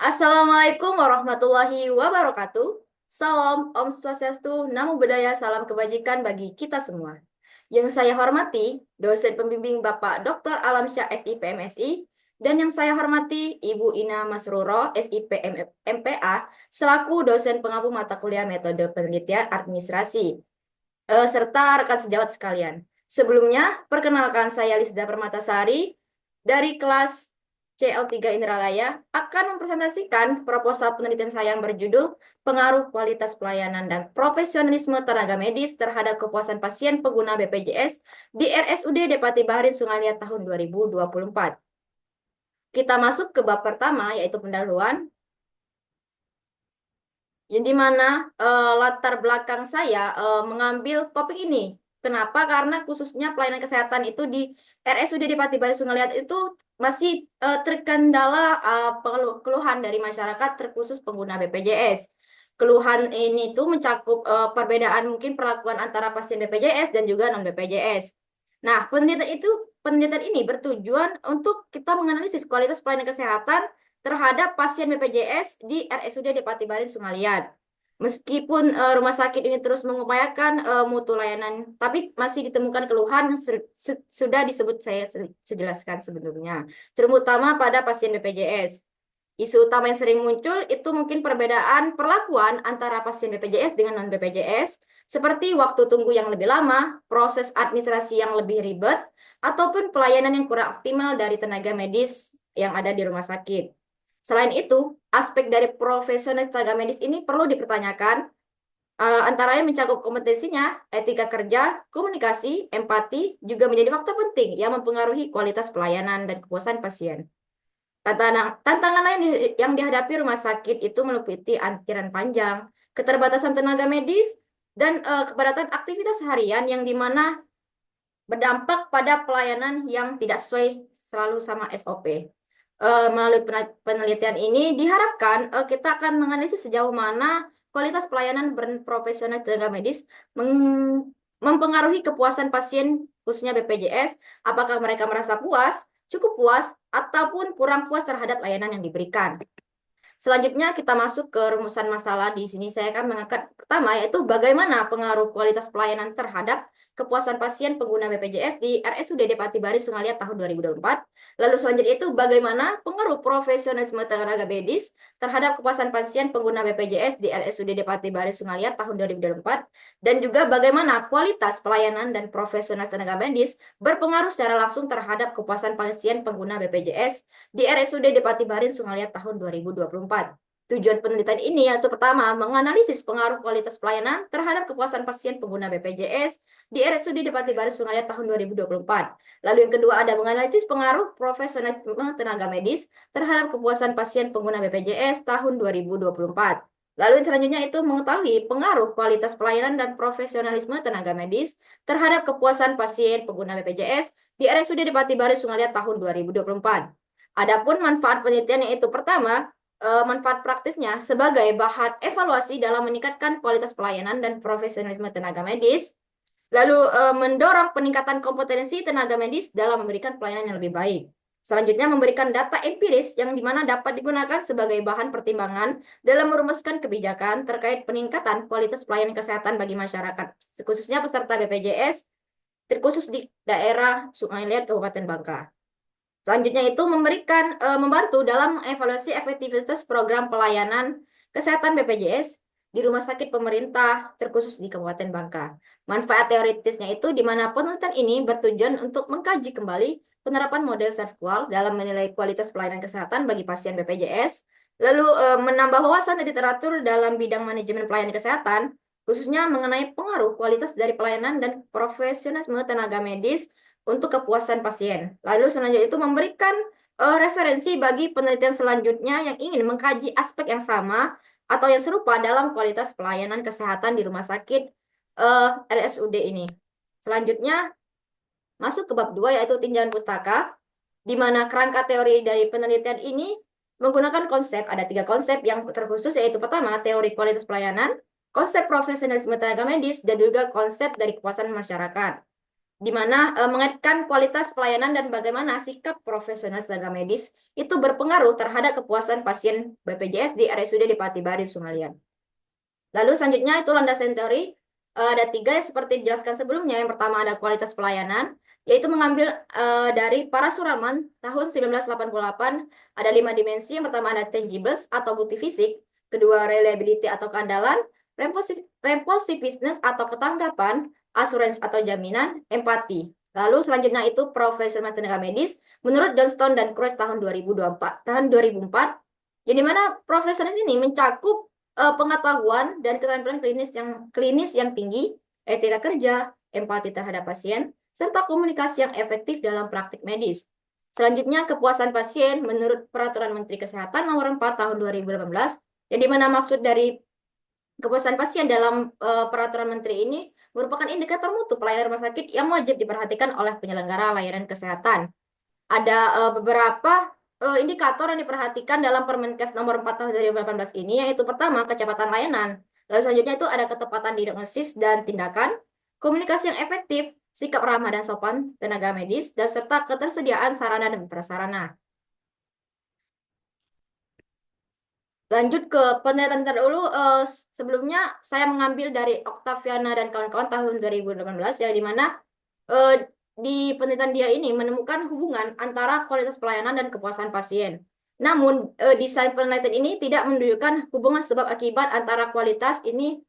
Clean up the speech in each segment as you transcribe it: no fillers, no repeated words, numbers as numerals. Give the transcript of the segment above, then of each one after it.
Assalamualaikum warahmatullahi wabarakatuh. Salam, Om Swastiastu, Namo Buddhaya, salam kebajikan bagi kita semua. Yang saya hormati, dosen pembimbing Bapak Dr. Alamsyah SIP MSI, dan yang saya hormati Ibu Ina Masruro SIP MPA, selaku dosen pengampu mata kuliah metode penelitian administrasi, serta rekan sejawat sekalian. Sebelumnya, perkenalkan saya Lisda Permatasari dari kelas CL3 Indralaya akan mempresentasikan proposal penelitian saya yang berjudul Pengaruh Kualitas Pelayanan dan Profesionalisme Tenaga Medis terhadap Kepuasan Pasien Pengguna BPJS di RSUD Depati Bahari Sungai Liat tahun 2024. Kita masuk ke bab pertama, yaitu pendahuluan, yang dimana latar belakang saya mengambil topik ini. Kenapa? Karena khususnya pelayanan kesehatan itu di RSUD Depati Bahari Sungai Liat itu masih terkendala keluhan dari masyarakat terkhusus pengguna BPJS. Keluhan ini tuh mencakup perbedaan mungkin perlakuan antara pasien BPJS dan juga non BPJS. Nah, penelitian ini bertujuan untuk kita menganalisis kualitas pelayanan kesehatan terhadap pasien BPJS di RSUD Depati Bahari Sungai Liat. Meskipun rumah sakit ini terus mengupayakan mutu layanan, tapi masih ditemukan keluhan yang sudah disebut saya sejelaskan sebelumnya, terutama pada pasien BPJS. Isu utama yang sering muncul itu mungkin perbedaan perlakuan antara pasien BPJS dengan non-BPJS, seperti waktu tunggu yang lebih lama, proses administrasi yang lebih ribet, ataupun pelayanan yang kurang optimal dari tenaga medis yang ada di rumah sakit. Selain itu, aspek dari profesional tenaga medis ini perlu dipertanyakan, antara lain mencakup kompetensinya, etika kerja, komunikasi, empati, juga menjadi faktor penting yang mempengaruhi kualitas pelayanan dan kepuasan pasien. Tantangan lain yang dihadapi rumah sakit itu meliputi antrian panjang, keterbatasan tenaga medis, dan kepadatan aktivitas harian yang dimana berdampak pada pelayanan yang tidak sesuai selalu sama SOP. Melalui penelitian ini diharapkan kita akan menganalisis sejauh mana kualitas pelayanan berprofesional tenaga medis mempengaruhi kepuasan pasien khususnya BPJS, apakah mereka merasa puas, cukup puas, ataupun kurang puas terhadap layanan yang diberikan. Selanjutnya kita masuk ke rumusan masalah. Di sini saya akan mengangkat pertama, yaitu bagaimana pengaruh kualitas pelayanan terhadap kepuasan pasien pengguna BPJS di RSUD Depati Bahari Sungai Liat tahun 2024. Lalu selanjutnya itu bagaimana pengaruh profesionalisme tenaga medis terhadap kepuasan pasien pengguna BPJS di RSUD Depati Bahari Sungai Liat tahun 2024. Dan juga bagaimana kualitas pelayanan dan profesional tenaga medis berpengaruh secara langsung terhadap kepuasan pasien pengguna BPJS di RSUD Depati Bahari Sungai Liat tahun 2024. Tujuan penelitian ini yaitu pertama, menganalisis pengaruh kualitas pelayanan terhadap kepuasan pasien pengguna BPJS di RSUD Depati Bahari Sungai Liat tahun 2024. Lalu yang kedua ada menganalisis pengaruh profesionalisme tenaga medis terhadap kepuasan pasien pengguna BPJS tahun 2024. Lalu yang selanjutnya itu mengetahui pengaruh kualitas pelayanan dan profesionalisme tenaga medis terhadap kepuasan pasien pengguna BPJS di RSUD Depati Bahari Sungai Liat tahun 2024. Adapun manfaat penelitian yaitu pertama, manfaat praktisnya sebagai bahan evaluasi dalam meningkatkan kualitas pelayanan dan profesionalisme tenaga medis, lalu mendorong peningkatan kompetensi tenaga medis dalam memberikan pelayanan yang lebih baik. Selanjutnya memberikan data empiris yang dimana dapat digunakan sebagai bahan pertimbangan dalam merumuskan kebijakan terkait peningkatan kualitas pelayanan kesehatan bagi masyarakat, khususnya peserta BPJS, terkhusus di daerah Sungai Liat Kabupaten Bangka. Selanjutnya itu membantu dalam evaluasi efektivitas program pelayanan kesehatan BPJS di rumah sakit pemerintah terkhusus di Kabupaten Bangka. Manfaat teoritisnya itu di mana penelitian ini bertujuan untuk mengkaji kembali penerapan model SERVQUAL dalam menilai kualitas pelayanan kesehatan bagi pasien BPJS, lalu menambah wawasan dan literatur dalam bidang manajemen pelayanan kesehatan, khususnya mengenai pengaruh kualitas dari pelayanan dan profesionalisme tenaga medis untuk kepuasan pasien. Lalu selanjutnya itu memberikan referensi bagi penelitian selanjutnya yang ingin mengkaji aspek yang sama atau yang serupa dalam kualitas pelayanan kesehatan di rumah sakit RSUD ini. Selanjutnya masuk ke bab 2 yaitu tinjauan pustaka, di mana kerangka teori dari penelitian ini menggunakan konsep, ada 3 konsep yang terkhusus, yaitu pertama teori kualitas pelayanan, konsep profesionalisme tenaga medis, dan juga konsep dari kepuasan masyarakat. di mana mengaitkan kualitas pelayanan dan bagaimana sikap profesional tenaga medis itu berpengaruh terhadap kepuasan pasien BPJS di RSUD di Patibari, Sungalian. Lalu selanjutnya itu landasan teori. Ada tiga seperti dijelaskan sebelumnya. Yang pertama ada kualitas pelayanan, yaitu mengambil dari Parasuraman tahun 1988. Ada 5 dimensi. Yang pertama ada tangibles atau bukti fisik. Kedua reliability atau keandalan. Responsiveness atau ketanggapan. Assurance atau jaminan. Empati. Lalu selanjutnya itu profesional tenaga medis menurut Johnston dan Cross tahun 2004. Jadi mana profesionalis ini mencakup pengetahuan dan keterampilan klinis yang tinggi, etika kerja, empati terhadap pasien, serta komunikasi yang efektif dalam praktik medis. Selanjutnya, kepuasan pasien menurut Peraturan Menteri Kesehatan Nomor 4 Tahun 2018, yang dimana maksud dari kepuasan pasien dalam Peraturan Menteri ini merupakan indikator mutu pelayanan rumah sakit yang wajib diperhatikan oleh penyelenggara layanan kesehatan. Ada beberapa indikator yang diperhatikan dalam Permenkes nomor 4 tahun 2018 ini, yaitu pertama, kecepatan layanan. Lalu selanjutnya itu ada ketepatan diagnosis dan tindakan, komunikasi yang efektif, sikap ramah dan sopan tenaga medis, dan serta ketersediaan sarana dan prasarana. Lanjut ke penelitian terdahulu, sebelumnya saya mengambil dari Octaviana dan kawan-kawan tahun 2018, yang dimana di penelitian dia ini menemukan hubungan antara kualitas pelayanan dan kepuasan pasien. Namun, desain penelitian ini tidak menunjukkan hubungan sebab akibat antara kualitas ini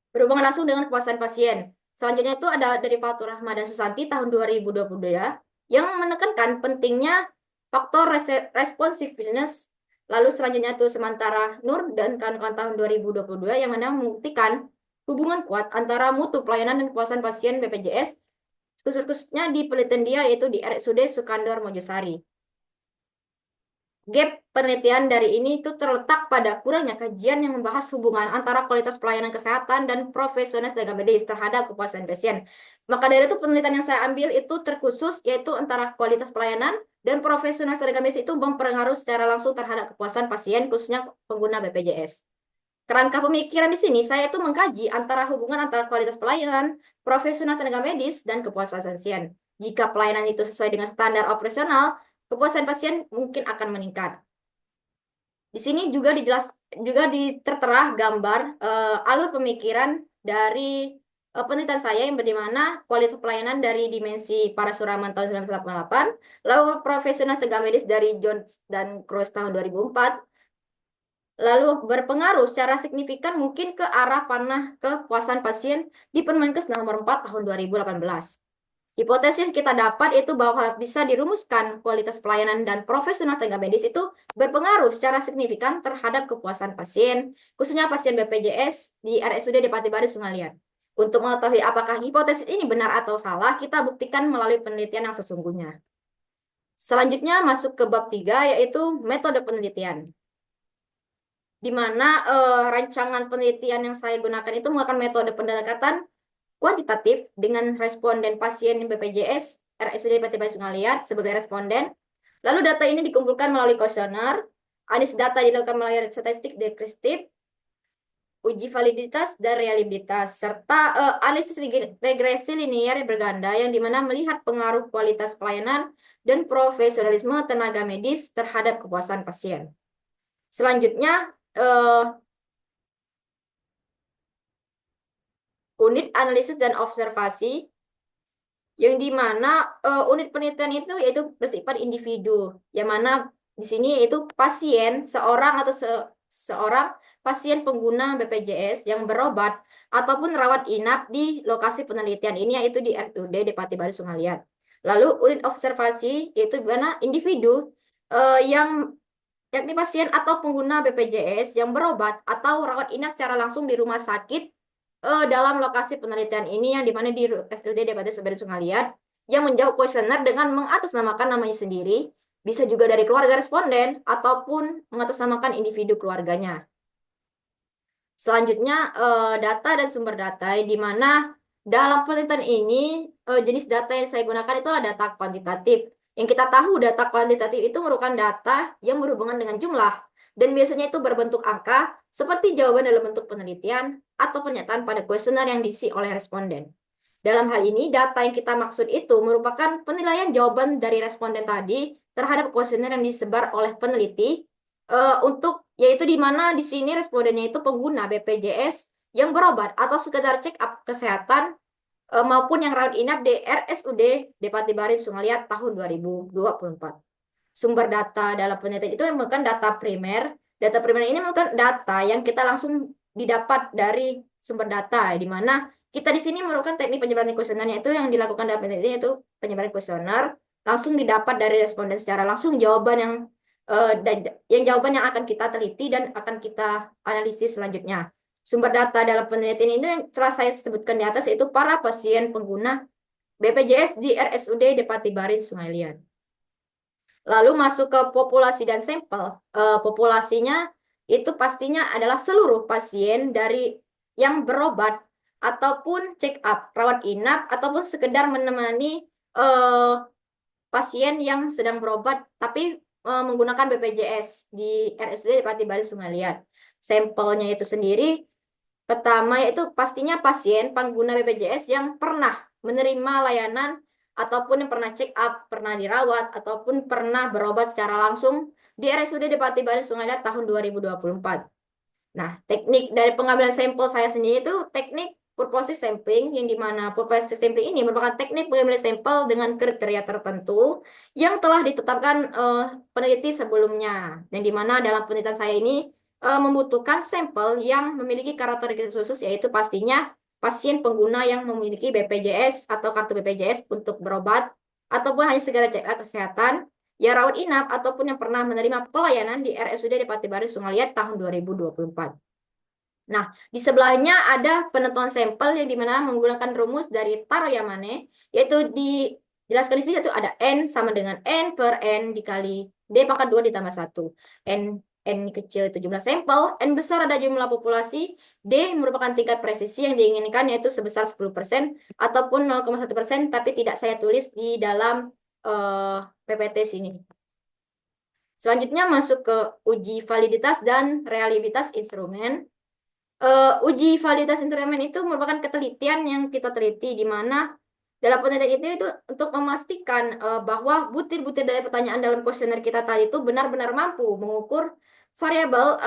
berhubungan langsung dengan kepuasan pasien. Selanjutnya itu ada dari Fatur Rahma dan Susanti tahun 2022 yang menekankan pentingnya faktor responsiveness. Lalu selanjutnya itu sementara Nur dan kawan-kawan tahun 2022 yang mana membuktikan hubungan kuat antara mutu pelayanan dan kepuasan pasien BPJS, khususnya di penelitian dia yaitu di RSUD Sukandor Mojosari. Gap penelitian dari ini itu terletak pada kurangnya kajian yang membahas hubungan antara kualitas pelayanan kesehatan dan profesional tenaga medis terhadap kepuasan pasien. Maka dari itu penelitian yang saya ambil itu terkhusus yaitu antara kualitas pelayanan dan profesional tenaga medis itu mempengaruhi secara langsung terhadap kepuasan pasien khususnya pengguna BPJS. Kerangka pemikiran di sini saya itu mengkaji antara hubungan antara kualitas pelayanan, profesional tenaga medis, dan kepuasan pasien. Jika pelayanan itu sesuai dengan standar operasional, kepuasan pasien mungkin akan meningkat. Di sini juga tertera gambar alur pemikiran dari penelitian saya yang bagaimana kualitas pelayanan dari dimensi Parasuraman tahun 1988, lalu profesional tenaga medis dari Jones dan Cross tahun 2004, lalu berpengaruh secara signifikan mungkin ke arah panah kepuasan pasien di Permenkes nomor 4 tahun 2018. Hipotesis yang kita dapat itu bahwa bisa dirumuskan kualitas pelayanan dan profesional tenaga medis itu berpengaruh secara signifikan terhadap kepuasan pasien, khususnya pasien BPJS di RSUD di Patibari, Sungalian. Untuk mengetahui apakah hipotesis ini benar atau salah, kita buktikan melalui penelitian yang sesungguhnya. Selanjutnya masuk ke bab 3, yaitu metode penelitian. Di mana rancangan penelitian yang saya gunakan itu menggunakan metode pendekatan kuantitatif dengan responden pasien BPJS RSUD Patibari Sungalian sebagai responden. Lalu data ini dikumpulkan melalui kuesioner, analisis data dilakukan melalui statistik deskriptif, uji validitas dan reliabilitas, serta analisis regresi linear berganda yang dimana melihat pengaruh kualitas pelayanan dan profesionalisme tenaga medis terhadap kepuasan pasien. Selanjutnya, unit analisis dan observasi, yang dimana unit penelitian itu yaitu bersifat individu, yang mana di sini yaitu pasien seorang atau seorang pasien pengguna BPJS yang berobat ataupun rawat inap di lokasi penelitian ini yaitu di RSUD di Patibari Sungalian. Lalu unit observasi yaitu mana individu yang yakni pasien atau pengguna BPJS yang berobat atau rawat inap secara langsung di rumah sakit dalam lokasi penelitian ini yang dimana di RSUD Patibari Sungalian yang menjawab kuesioner dengan mengatasnamakan namanya sendiri, bisa juga dari keluarga responden ataupun mengatasnamakan individu keluarganya. Selanjutnya data dan sumber data di mana dalam penelitian ini jenis data yang saya gunakan itu adalah data kuantitatif. Yang kita tahu data kuantitatif itu merupakan data yang berhubungan dengan jumlah dan biasanya itu berbentuk angka seperti jawaban dalam bentuk penelitian atau pernyataan pada kuesioner yang diisi oleh responden. Dalam hal ini, data yang kita maksud itu merupakan penilaian jawaban dari responden tadi terhadap kuesioner yang disebar oleh peneliti untuk yaitu di mana di sini respondennya itu pengguna BPJS yang berobat atau sekedar check up kesehatan maupun yang rawat inap di RSUD Depati Baris Sungaliat tahun 2024. Sumber data dalam penelitian itu merupakan data primer. Data primer ini merupakan data yang kita langsung didapat dari sumber data, di mana kita di sini merupakan teknik penyebaran kuesionernya itu yang dilakukan dalam penelitian itu penyebaran kuesioner langsung didapat dari responden secara langsung jawaban yang akan kita teliti dan akan kita analisis selanjutnya. Sumber data dalam penelitian ini yang telah saya sebutkan di atas yaitu para pasien pengguna BPJS di RSUD Depati Barin Sungai Liat. Lalu masuk ke populasi dan sampel. Populasinya itu pastinya adalah seluruh pasien dari yang berobat ataupun check up, rawat inap ataupun sekedar menemani pasien yang sedang berobat tapi menggunakan BPJS di RSUD Depati Baris Sungai Liat. Sampelnya itu sendiri pertama yaitu pastinya pasien pengguna BPJS yang pernah menerima layanan ataupun yang pernah check up, pernah dirawat, ataupun pernah berobat secara langsung di RSUD Depati Baris Sungai Liat tahun 2024. Nah, teknik dari pengambilan sampel saya sendiri itu teknik purposive sampling, yang dimana purposive sampling ini merupakan teknik pengambilan sampel dengan kriteria tertentu yang telah ditetapkan peneliti sebelumnya. Yang dimana dalam penelitian saya ini membutuhkan sampel yang memiliki karakteristik khusus, yaitu pastinya pasien pengguna yang memiliki BPJS atau kartu BPJS untuk berobat, ataupun hanya segera cek kesehatan, yang rawat inap, ataupun yang pernah menerima pelayanan di RSUD Depati Baris Sungai Liat tahun 2024. Nah, di sebelahnya ada penentuan sampel yang dimana menggunakan rumus dari Taro Yamane, yaitu dijelaskan di sini itu ada N sama dengan N per N dikali D pangkat 2 ditambah 1. N kecil itu jumlah sampel, N besar ada jumlah populasi, D merupakan tingkat presisi yang diinginkan yaitu sebesar 10% ataupun 0,1%, tapi tidak saya tulis di dalam PPT sini. Selanjutnya masuk ke uji validitas dan reliabilitas instrumen. Uji validitas instrumen itu merupakan ketelitian yang kita teliti di mana dalam penelitian itu untuk memastikan bahwa butir-butir dari pertanyaan dalam kuesioner kita tadi itu benar-benar mampu mengukur variabel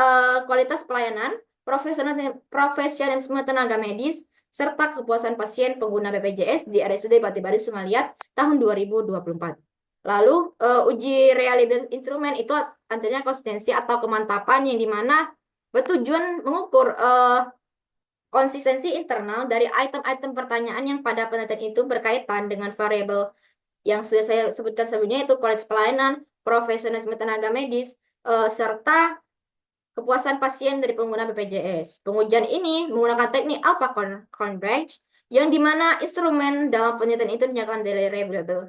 kualitas pelayanan, profesionalisme tenaga medis, serta kepuasan pasien pengguna BPJS di RSUD Depati Baris Sungai Liat tahun 2024. Lalu uji reliabilitas instrumen itu artinya konsistensi atau kemantapan yang dimana bertujuan mengukur konsistensi internal dari item-item pertanyaan yang pada penelitian itu berkaitan dengan variabel yang sudah saya sebutkan sebelumnya, yaitu kualitas pelayanan, profesionalisme tenaga medis, serta kepuasan pasien dari pengguna BPJS. Pengujian ini menggunakan teknik Alpha-Cronbranch, yang dimana instrumen dalam penelitian itu dinyatakan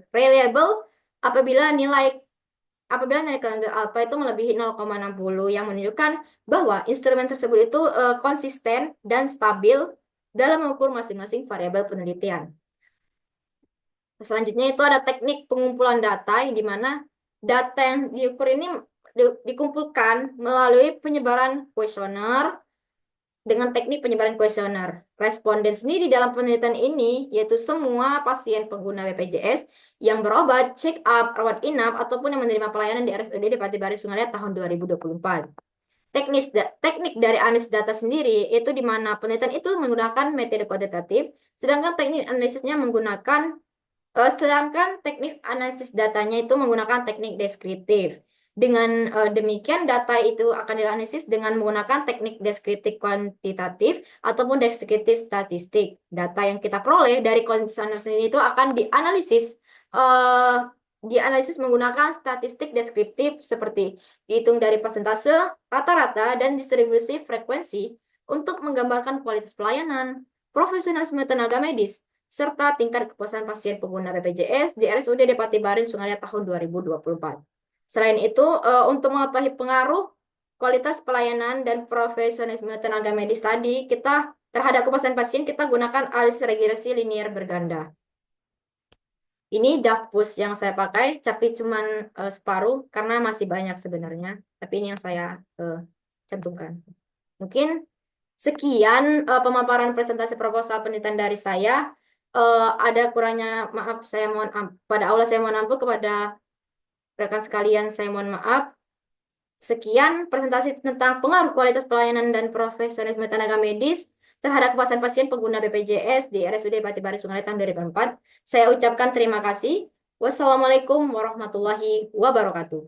reliable apabila nilai kelenjar alfa itu melebihi 0,60, yang menunjukkan bahwa instrumen tersebut itu konsisten dan stabil dalam mengukur masing-masing variabel penelitian. Selanjutnya itu ada teknik pengumpulan data, yang dimana data yang diukur ini dikumpulkan melalui penyebaran kuesioner dengan teknik penyebaran kuesioner. Responden sendiri dalam penelitian ini yaitu semua pasien pengguna BPJS yang berobat, check up, rawat inap, ataupun yang menerima pelayanan di RSUD Depati Baris Sungai Liat tahun 2024. Teknik dari analisis data sendiri itu di mana penelitian itu menggunakan metode kuantitatif, sedangkan teknik analisisnya menggunakan teknik analisis datanya itu menggunakan teknik deskriptif. Dengan demikian data itu akan dianalisis dengan menggunakan teknik deskriptif kuantitatif ataupun deskriptif statistik. Data yang kita peroleh dari kuesioner sendiri itu akan dianalisis menggunakan statistik deskriptif seperti dihitung dari persentase, rata-rata, dan distribusi frekuensi untuk menggambarkan kualitas pelayanan, profesionalisme tenaga medis, serta tingkat kepuasan pasien pengguna BPJS di RSUD Depati Barin Sungai Liat tahun 2024. Selain itu, untuk mengetahui pengaruh kualitas pelayanan dan profesionalisme tenaga medis tadi, kita terhadap kepuasan pasien, kita gunakan analisis regresi linier berganda. Ini DAFPUS yang saya pakai, tapi cuma separuh karena masih banyak sebenarnya. Tapi ini yang saya cantumkan. Mungkin sekian pemaparan presentasi proposal penelitian dari saya. ada kurangnya maaf, saya mohon pada Allah saya mohon ampun, kepada rekan sekalian saya mohon maaf. Sekian presentasi tentang pengaruh kualitas pelayanan dan profesionalisme tenaga medis terhadap pasien-pasien pengguna BPJS di RSUD Pati Baris Sungai tahun 2004. Saya ucapkan terima kasih. Wassalamualaikum warahmatullahi wabarakatuh.